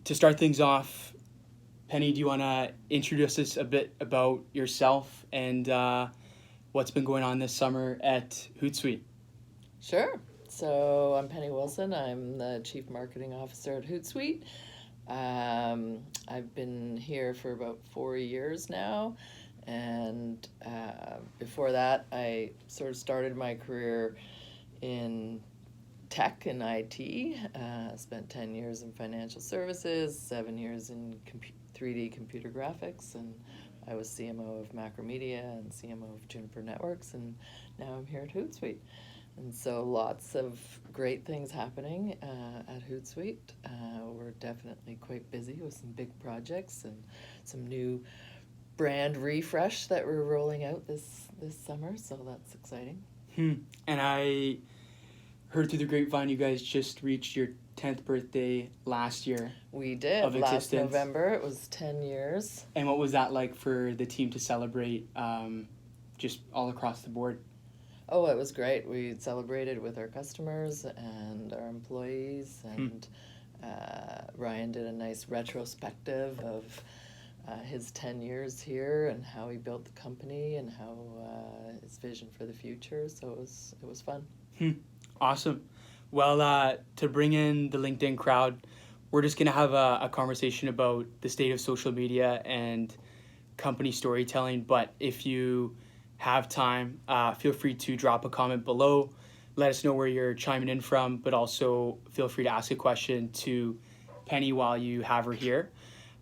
to start things off, Penny, do you want to introduce us a bit about yourself and what's been going on this summer at Hootsuite? Sure. So I'm Penny Wilson. I'm the Chief Marketing Officer at Hootsuite. I've been here for about 4 years now, and before that, I sort of started my career in tech and IT. Spent 10 years in financial services, 7 years in 3D computer graphics, and I was CMO of Macromedia and CMO of Juniper Networks, and now I'm here at Hootsuite. And so lots of great things happening at Hootsuite. We're definitely quite busy with some big projects and some new brand refresh that we're rolling out this summer, so that's exciting. And I heard through the grapevine you guys just reached your 10th birthday last year. We did. Of last existence. November. It was 10 years. And what was that like for the team to celebrate just all across the board? Oh, it was great. We celebrated with our customers and our employees, and Ryan did a nice retrospective of his 10 years here and how he built the company and how his vision for the future. So it was fun. Awesome. Well, to bring in the LinkedIn crowd, we're just going to have a conversation about the state of social media and company storytelling. But if you have time, feel free to drop a comment below. Let us know where you're chiming in from, but also feel free to ask a question to Penny while you have her here.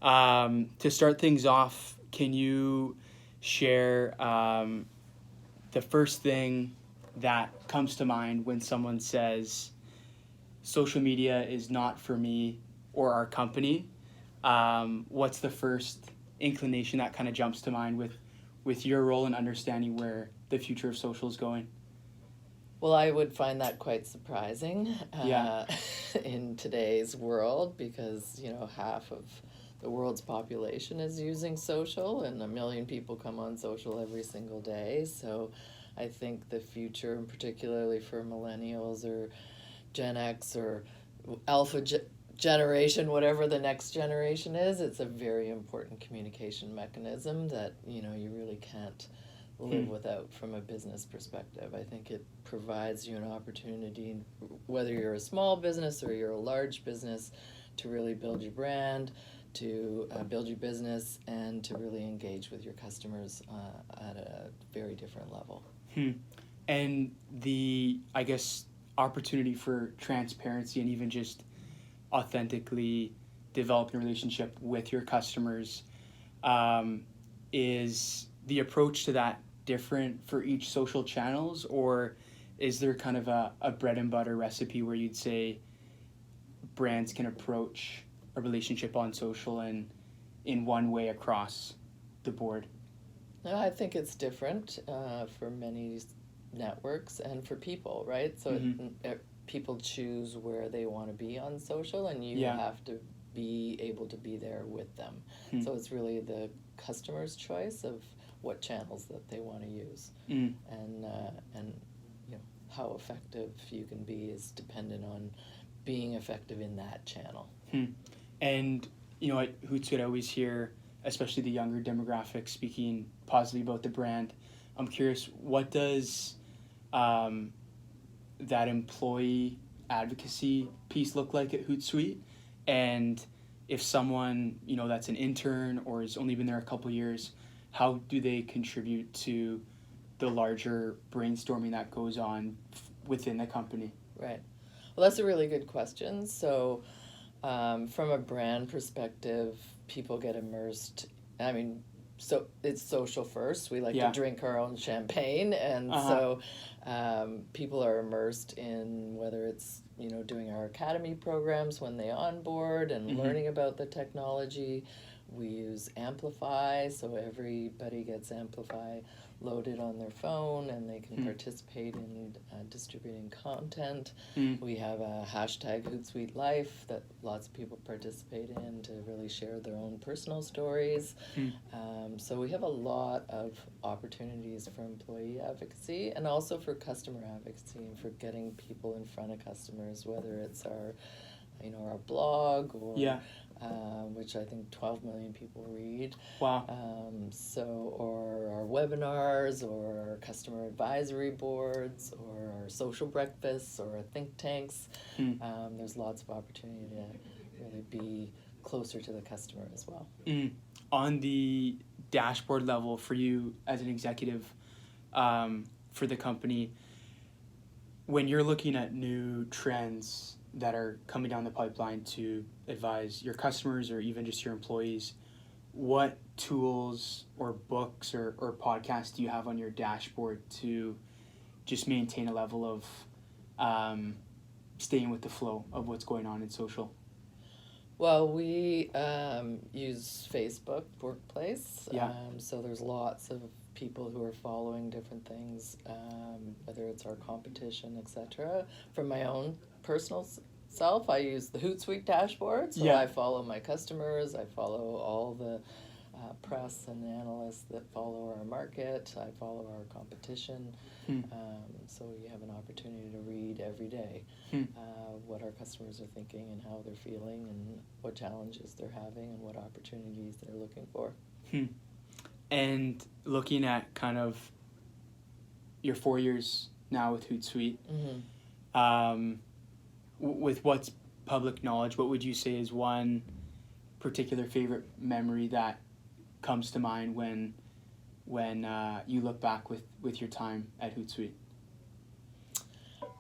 To start things off, can you share the first thing that comes to mind when someone says social media is not for me or our company? What's the first inclination that kind of jumps to mind with your role in understanding where the future of social is going? Well, I would find that quite surprising Yeah. in today's world, because half of the world's population is using social, and 1 million people come on social every single day. So I think the future, and particularly for millennials or Gen X or Alpha generation, whatever the next generation is, it's a very important communication mechanism that you really can't live without from a business perspective. I think it provides you an opportunity, whether you're a small business or you're a large business, to really build your brand, to build your business, and to really engage with your customers at a very different level. And the, I guess, opportunity for transparency and even just authentically developing a relationship with your customers, is the approach to that different for each social channels, or is there kind of a bread and butter recipe where you'd say brands can approach a relationship on social and in one way across the board? No, I think it's different for many networks and for people, right? So people choose where they want to be on social, and you have to be able to be there with them. So it's really the customer's choice of what channels that they want to use, and how effective you can be is dependent on being effective in that channel. And at Hootsuite, I always hear, especially the younger demographic, speaking positively about the brand. I'm curious, what does that employee advocacy piece look like at Hootsuite? And if someone, that's an intern or has only been there a couple of years, how do they contribute to the larger brainstorming that goes on within the company? Right. Well, that's a really good question. So from a brand perspective, people get immersed. So it's social first. We like to drink our own champagne, and so people are immersed in whether it's doing our academy programs when they onboard and learning about the technology. We use Amplify, so everybody gets Amplify loaded on their phone, and they can participate in distributing content. We have a hashtag Hootsuite Life that lots of people participate in to really share their own personal stories. So we have a lot of opportunities for employee advocacy and also for customer advocacy and for getting people in front of customers, whether it's our blog or which I think 12 million people read. Wow. Or our webinars, or our customer advisory boards, or our social breakfasts, or our think tanks. There's lots of opportunity to really be closer to the customer as well. On the dashboard level for you as an executive for the company, when you're looking at new trends that are coming down the pipeline to advise your customers or even just your employees, what tools or books or podcasts do you have on your dashboard to just maintain a level of staying with the flow of what's going on in social? Well, we use Facebook Workplace. Yeah. So there's lots of people who are following different things, whether it's our competition, etc. For my own personal self, I use the Hootsuite dashboard. So I follow my customers. I follow all the press and analysts that follow our market. I follow our competition. So you have an opportunity to read every day what our customers are thinking and how they're feeling and what challenges they're having and what opportunities they're looking for. And looking at kind of your 4 years now with Hootsuite, with what's public knowledge, what would you say is one particular favorite memory that comes to mind when you look back with your time at Hootsuite?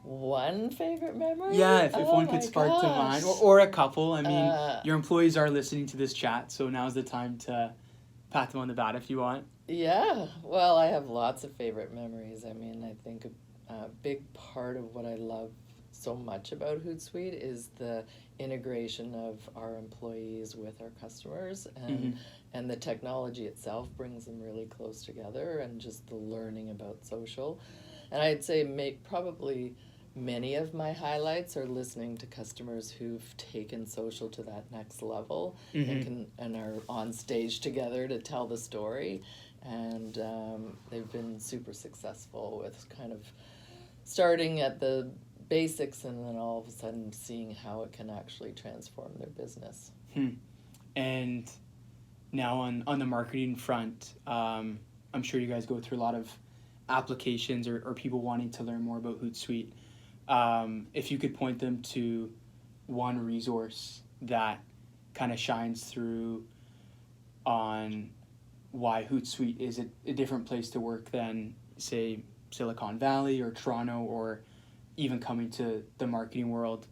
One favorite memory? Yeah, if one could spark to mind, or a couple. I mean, your employees are listening to this chat, so now's the time to pat them on the back if you want. Yeah, well, I have lots of favorite memories. I mean, I think a big part of what I love so much about Hootsuite is the integration of our employees with our customers, and the technology itself brings them really close together, and just the learning about social. And I'd say probably many of my highlights are listening to customers who've taken social to that next level and are on stage together to tell the story. And they've been super successful with kind of starting at the basics and then all of a sudden seeing how it can actually transform their business. And now on the marketing front, I'm sure you guys go through a lot of applications or people wanting to learn more about Hootsuite. If you could point them to one resource that kind of shines through on why Hootsuite is a different place to work than, say, Silicon Valley or Toronto, or even coming to the marketing world,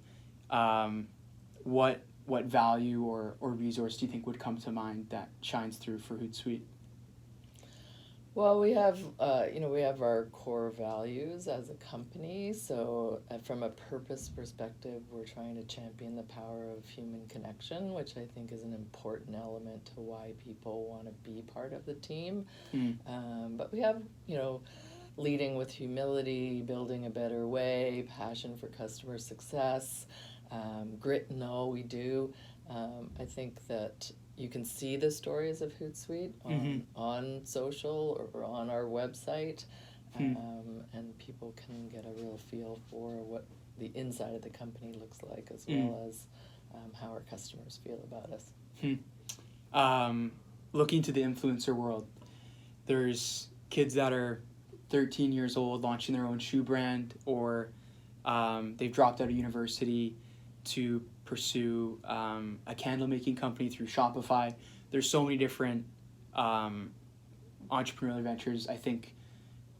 what value or resource do you think would come to mind that shines through for Hootsuite? Well, we have our core values as a company. So from a purpose perspective, we're trying to champion the power of human connection, which I think is an important element to why people want to be part of the team. But we have, leading with humility, building a better way, passion for customer success, grit in all we do. I think that you can see the stories of Hootsuite on social or on our website, and people can get a real feel for what the inside of the company looks like, as well as how our customers feel about us. Looking to the influencer world, there's kids that are 13 years old launching their own shoe brand, or they've dropped out of university to pursue a candle making company through Shopify. There's so many different entrepreneurial ventures, I think,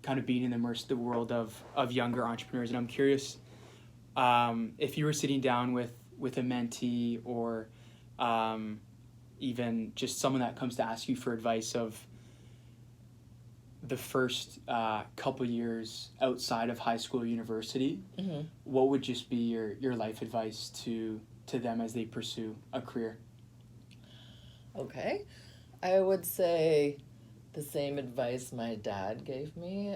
kind of being immersed in the world of younger entrepreneurs. And I'm curious if you were sitting down with a mentee or even just someone that comes to ask you for advice of the first couple years outside of high school or university, what would just be your life advice to them as they pursue a career? Okay. I would say the same advice my dad gave me,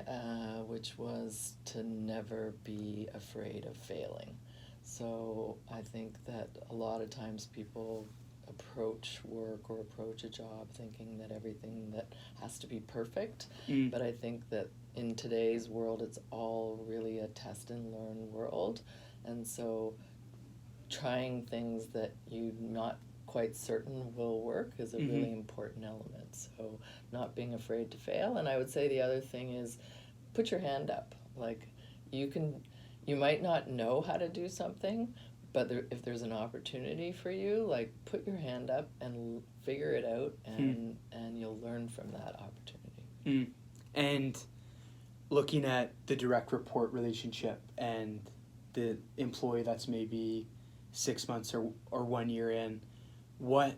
which was to never be afraid of failing. So I think that a lot of times people approach work or approach a job thinking that everything that has to be perfect. But I think that in today's world, it's all really a test and learn world. And so trying things that you're not quite certain will work is a really important element. So not being afraid to fail. And I would say the other thing is put your hand up. Like you might not know how to do something, but if there's an opportunity for you, like put your hand up and figure it out, and you'll learn from that opportunity. And looking at the direct report relationship and the employee that's maybe 6 months or 1 year in, what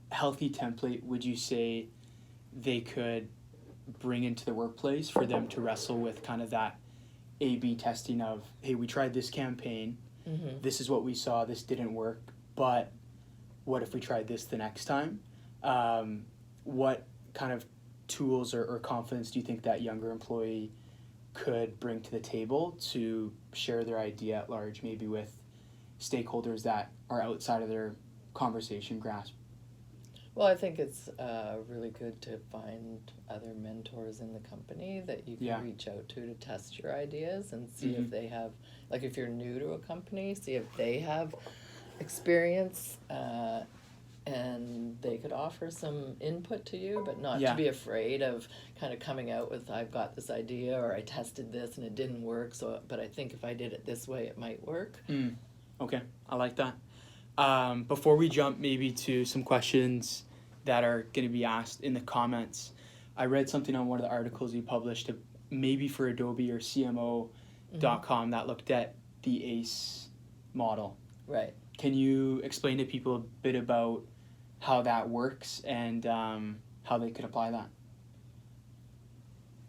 healthy template would you say they could bring into the workplace for them to wrestle with kind of that A/B testing of, hey, we tried this campaign, this is what we saw, this didn't work, but what if we tried this the next time? What kind of tools or confidence do you think that younger employee could bring to the table to share their idea at large, maybe with stakeholders that are outside of their conversation grasp? Well, I think it's really good to find other mentors in the company that you can reach out to test your ideas and see if they have, like if you're new to a company, see if they have experience and they could offer some input to you, but not to be afraid of kind of coming out with, I've got this idea, or I tested this and it didn't work, but I think if I did it this way, it might work. Okay, I like that. Before we jump maybe to some questions that are going to be asked in the comments, I read something on one of the articles you published, maybe for Adobe or CMO.com, that looked at the ACE model. Right. Can you explain to people a bit about how that works and how they could apply that?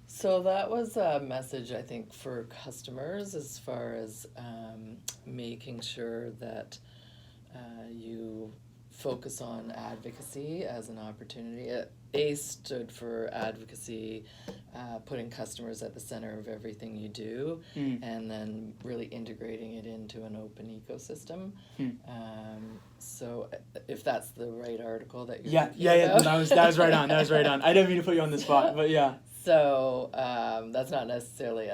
So that was a message, I think, for customers as far as making sure that you focus on advocacy as an opportunity. ACE stood for advocacy, putting customers at the center of everything you do, and then really integrating it into an open ecosystem. So if that's the right article that you're thinking about. That was right on. That was right on. I didn't mean to put you on the spot, but yeah. So that's not necessarily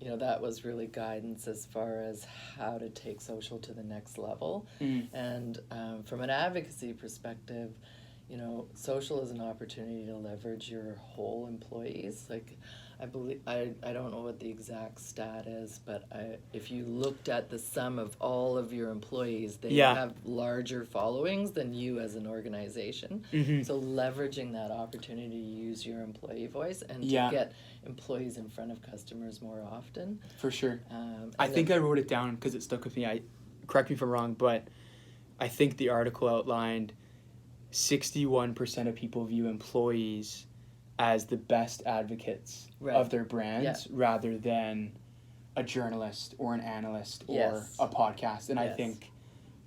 that was really guidance as far as how to take social to the next level. And from an advocacy perspective, social is an opportunity to leverage your whole employees. Like, I believe, I don't know what the exact stat is, but if you looked at the sum of all of your employees, they have larger followings than you as an organization. So leveraging that opportunity to use your employee voice and to get employees in front of customers more often. For sure. I think I wrote it down because it stuck with me. Correct me if I'm wrong, but I think the article outlined 61% of people view employees as the best advocates of their brands rather than a journalist or an analyst or a podcast. And I think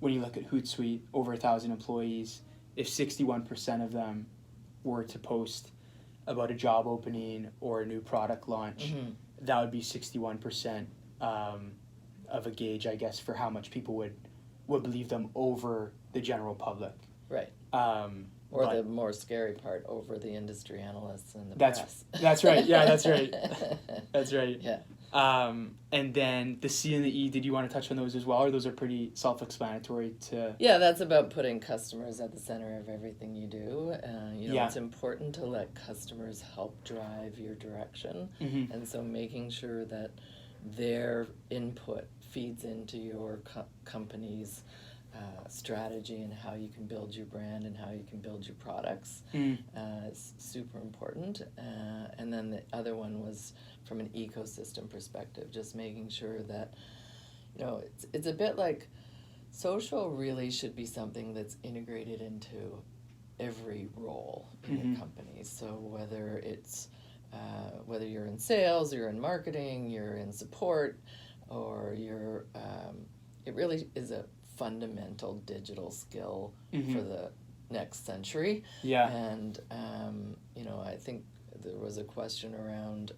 when you look at Hootsuite, over 1,000 employees, if 61% of them were to post about a job opening or a new product launch, that would be 61% of a gauge, I guess, for how much people would believe them over the general public. Right. Or the more scary part, over the industry analysts and the press. That's right. Yeah, that's right. That's right. Yeah. And then the C and the E, did you want to touch on those as well, or those are pretty self-explanatory to... Yeah, that's about putting customers at the center of everything you do. It's important to let customers help drive your direction. And so making sure that their input feeds into your company's strategy and how you can build your brand and how you can build your products is super important. And then the other one was from an ecosystem perspective, just making sure that, it's a bit like social really should be something that's integrated into every role in the company. So whether it's whether you're in sales, you're in marketing, you're in support, or it really is a fundamental digital skill for the next century. Yeah. And, I think there was a question around,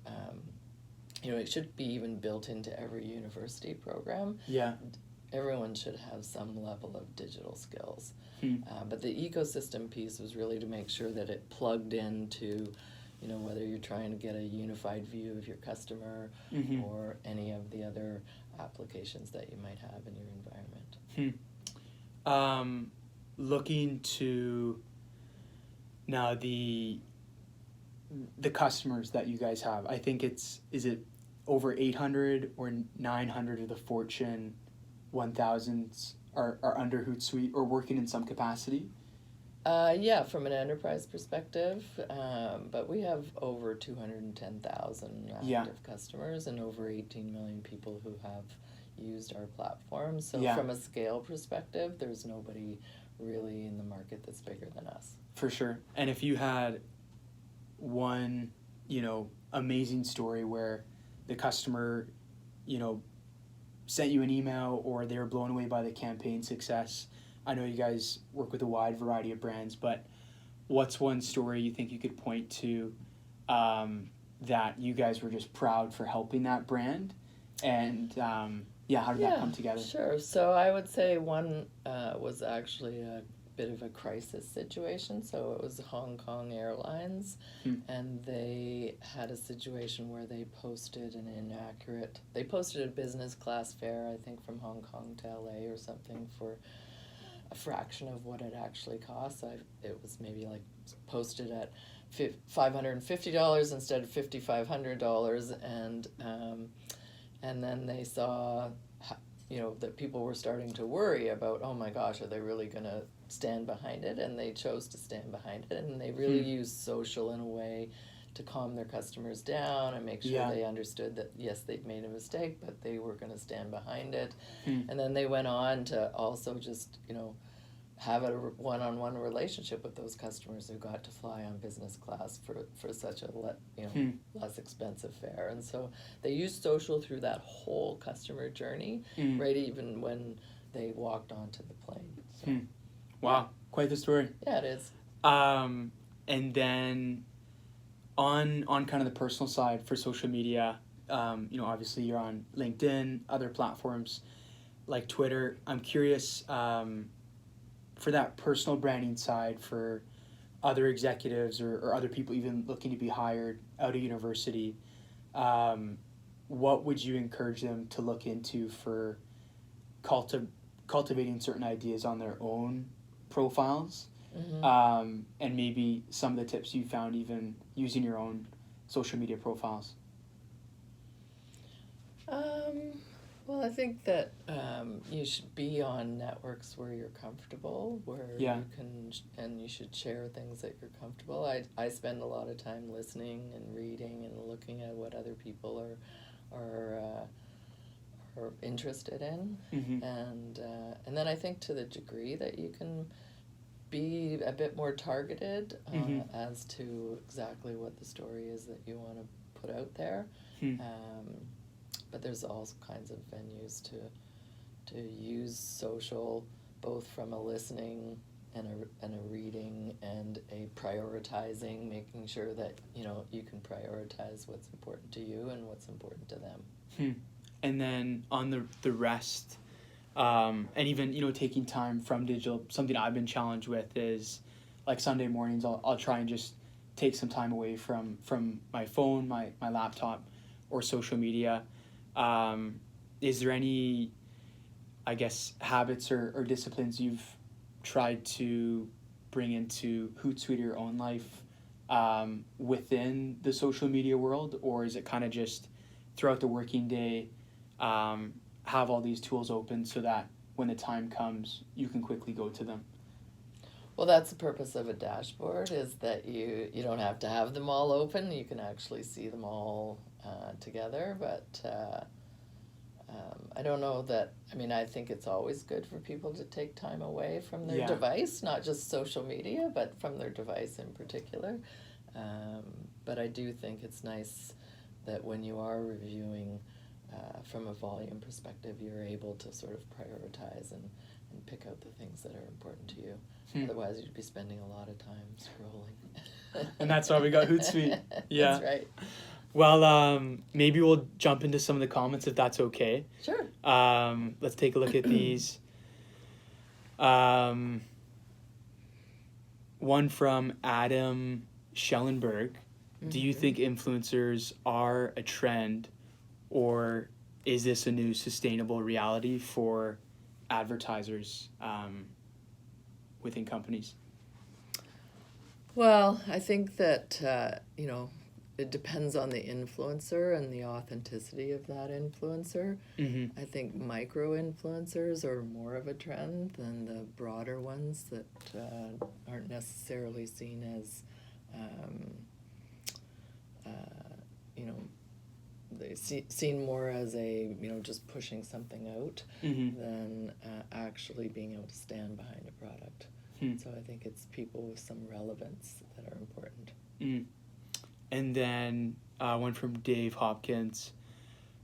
it should be even built into every university program. Yeah. Everyone should have some level of digital skills. But the ecosystem piece was really to make sure that it plugged into, whether you're trying to get a unified view of your customer or any of the other applications that you might have in your environment. Looking to now the customers that you guys have, I think is it over 800 or 900 of the Fortune 1000s are under Hootsuite or working in some capacity? Yeah, from an enterprise perspective, but we have over 210,000 active customers and over 18 million people who have used our platform. So from a scale perspective, there's nobody really in the market that's bigger than us. For sure. And if you had one, amazing story where the customer, sent you an email or they were blown away by the campaign success. I know you guys work with a wide variety of brands, but what's one story you think you could point to that you guys were just proud for helping that brand? And how did that come together? Sure. So I would say one was actually a bit of a crisis situation. So it was Hong Kong Airlines, and they had a situation where they posted a business class fare, I think from Hong Kong to LA or something, for a fraction of what it actually costs. It was maybe like posted at $550 instead of $5,500, and then they saw that people were starting to worry about, oh my gosh, are they really going to stand behind it? And they chose to stand behind it, and they really used social in a way to calm their customers down and make sure they understood that, yes, they'd made a mistake, but they were going to stand behind it. And then they went on to also just, have a one-on-one relationship with those customers who got to fly on business class for such a less expensive fare. And so they used social through that whole customer journey, right, even when they walked onto the plane. So, wow, quite the story. Yeah, it is. And then on kind of the personal side for social media, obviously you're on LinkedIn, other platforms like Twitter. I'm curious, for that personal branding side, for other executives or other people even looking to be hired out of university, what would you encourage them to look into for cultivating certain ideas on their own profiles? And maybe some of the tips you found even using your own social media profiles? Well, I think that you should be on networks where you're comfortable, where you can, and you should share things that you're comfortable. I spend a lot of time listening and reading and looking at what other people are interested in, and then I think to the degree that you can be a bit more targeted as to exactly what the story is that you want to put out there. But there's all kinds of venues to use social, both from a listening and a reading and a prioritizing, making sure that you can prioritize what's important to you and what's important to them. And then on the rest, and even taking time from digital, something I've been challenged with is like Sunday mornings I'll try and just take some time away from my phone, my laptop, or social media. Is there any, I guess, habits or disciplines you've tried to bring into Hootsuite or your own life within the social media world, or is it kind of just throughout the working day have all these tools open so that when the time comes you can quickly go to them? Well, that's the purpose of a dashboard, is that you don't have to have them all open. You can actually see them all together, but I don't know that, I think it's always good for people to take time away from their device, not just social media, but from their device in particular. But I do think it's nice that when you are reviewing from a volume perspective, you're able to sort of prioritize and pick out the things that are important to you. Otherwise, you'd be spending a lot of time scrolling. And that's why we got Hootsuite. Yeah. That's right. Well, maybe we'll jump into some of the comments if that's okay. Sure. Let's take a look at these. One from Adam Schellenberg. Do you think influencers are a trend, or is this a new sustainable reality for advertisers? within companies? Well, I think that, it depends on the influencer and the authenticity of that influencer. Mm-hmm. I think micro influencers are more of a trend than the broader ones that aren't necessarily seen as, seen more as just pushing something out Mm-hmm. than actually being able to stand behind a product. So I think it's people with some relevance that are important. Mm. And then one from Dave Hopkins.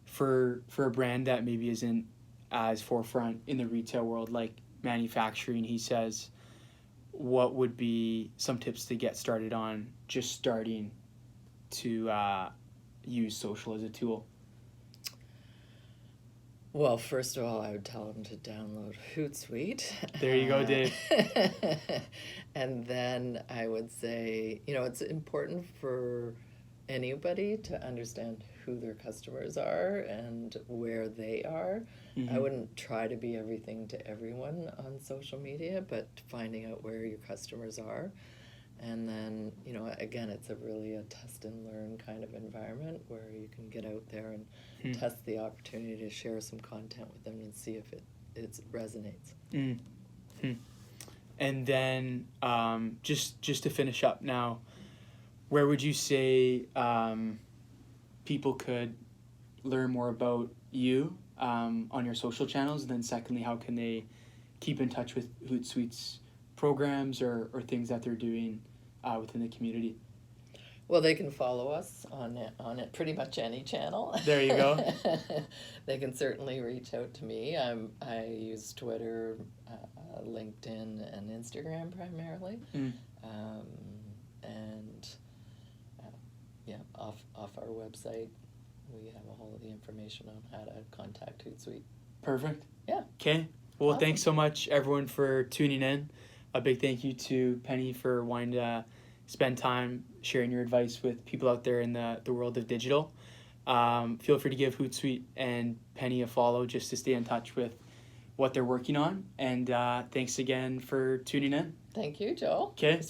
For a brand that maybe isn't as forefront in the retail world, like manufacturing, he says, what would be some tips to get started on just starting to use social as a tool? Well, first of all, I would tell them to download Hootsuite. There you go, Dave. And then I would say, it's important for anybody to understand who their customers are and where they are. Mm-hmm. I wouldn't try to be everything to everyone on social media, but finding out where your customers are. And then, again, it's really a test and learn kind of environment where you can get out there and test the opportunity to share some content with them and see if it resonates. Mm-hmm. And then just to finish up now, where would you say people could learn more about you on your social channels? And then secondly, how can they keep in touch with Hootsuite's programs or things that they're doing within the community? Well, they can follow us on it pretty much any channel. There you go. They can certainly reach out to me. I use Twitter, LinkedIn, and Instagram primarily. And off our website, we have all of the information on how to contact Hootsuite. Perfect. Yeah. Okay. Well, Awesome. Thanks so much, everyone, for tuning in. A big thank you to Penny for wanting to spend time sharing your advice with people out there in the world of digital. Feel free to give Hootsuite and Penny a follow just to stay in touch with what they're working on. And thanks again for tuning in. Thank you, Joel. Okay.